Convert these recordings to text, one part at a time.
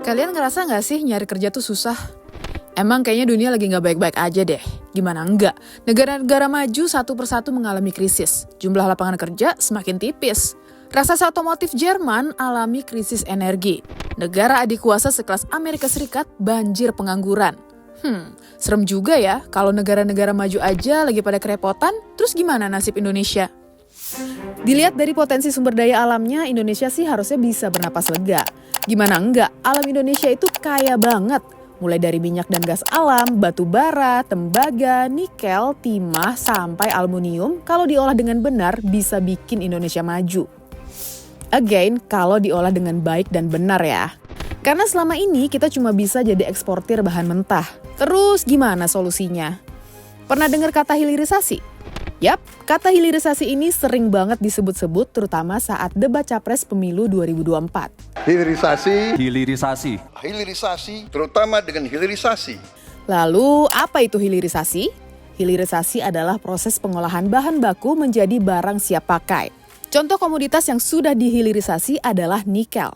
Kalian ngerasa nggak sih nyari kerja tuh susah? Emang kayaknya dunia lagi nggak baik-baik aja deh. Gimana enggak? Negara-negara maju satu persatu mengalami krisis. Jumlah lapangan kerja semakin tipis. Raksasa otomotif Jerman alami krisis energi. Negara adik kuasa sekelas Amerika Serikat banjir pengangguran. Serem juga ya kalau negara-negara maju aja lagi pada kerepotan, terus gimana nasib Indonesia? Dilihat dari potensi sumber daya alamnya, Indonesia sih harusnya bisa bernapas lega. Gimana enggak? Alam Indonesia itu kaya banget. Mulai dari minyak dan gas alam, batu bara, tembaga, nikel, timah, sampai aluminium, kalau diolah dengan benar bisa bikin Indonesia maju. Again, kalau diolah dengan baik dan benar ya. Karena selama ini kita cuma bisa jadi eksportir bahan mentah. Terus gimana solusinya? Pernah dengar kata hilirisasi? Yap, kata hilirisasi ini sering banget disebut-sebut terutama saat debat capres pemilu 2024. Hilirisasi, terutama dengan hilirisasi. Lalu, apa itu hilirisasi? Hilirisasi adalah proses pengolahan bahan baku menjadi barang siap pakai. Contoh komoditas yang sudah dihilirisasi adalah nikel.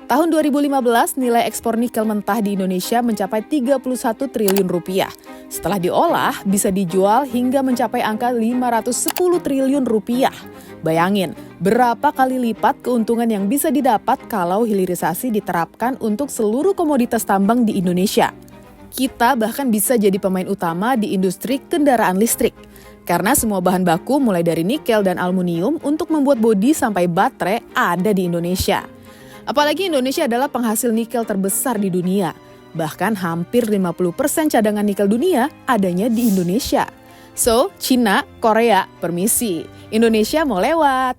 Tahun 2015, nilai ekspor nikel mentah di Indonesia mencapai 31 triliun rupiah. Setelah diolah, bisa dijual hingga mencapai angka 510 triliun rupiah. Bayangin, berapa kali lipat keuntungan yang bisa didapat kalau hilirisasi diterapkan untuk seluruh komoditas tambang di Indonesia. Kita bahkan bisa jadi pemain utama di industri kendaraan listrik. Karena semua bahan baku mulai dari nikel dan aluminium untuk membuat bodi sampai baterai ada di Indonesia. Apalagi Indonesia adalah penghasil nikel terbesar di dunia. Bahkan hampir 50% cadangan nikel dunia adanya di Indonesia. So, Cina, Korea, permisi. Indonesia mau lewat.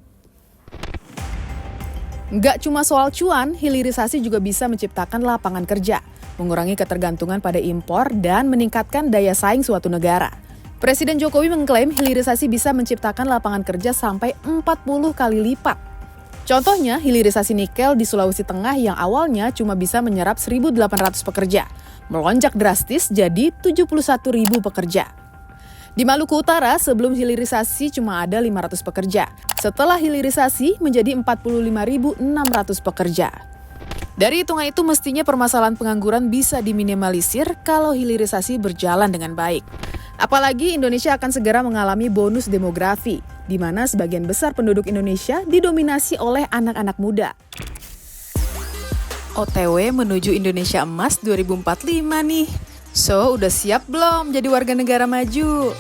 Nggak cuma soal cuan, hilirisasi juga bisa menciptakan lapangan kerja, mengurangi ketergantungan pada impor, dan meningkatkan daya saing suatu negara. Presiden Jokowi mengklaim hilirisasi bisa menciptakan lapangan kerja sampai 40 kali lipat. Contohnya, hilirisasi nikel di Sulawesi Tengah yang awalnya cuma bisa menyerap 1.800 pekerja, melonjak drastis jadi 71.000 pekerja. Di Maluku Utara, sebelum hilirisasi cuma ada 500 pekerja. Setelah hilirisasi menjadi 45.600 pekerja. Dari hitungan itu mestinya permasalahan pengangguran bisa diminimalisir kalau hilirisasi berjalan dengan baik. Apalagi Indonesia akan segera mengalami bonus demografi, di mana sebagian besar penduduk Indonesia didominasi oleh anak-anak muda. OTW menuju Indonesia Emas 2045 nih. So, udah siap belum jadi warga negara maju?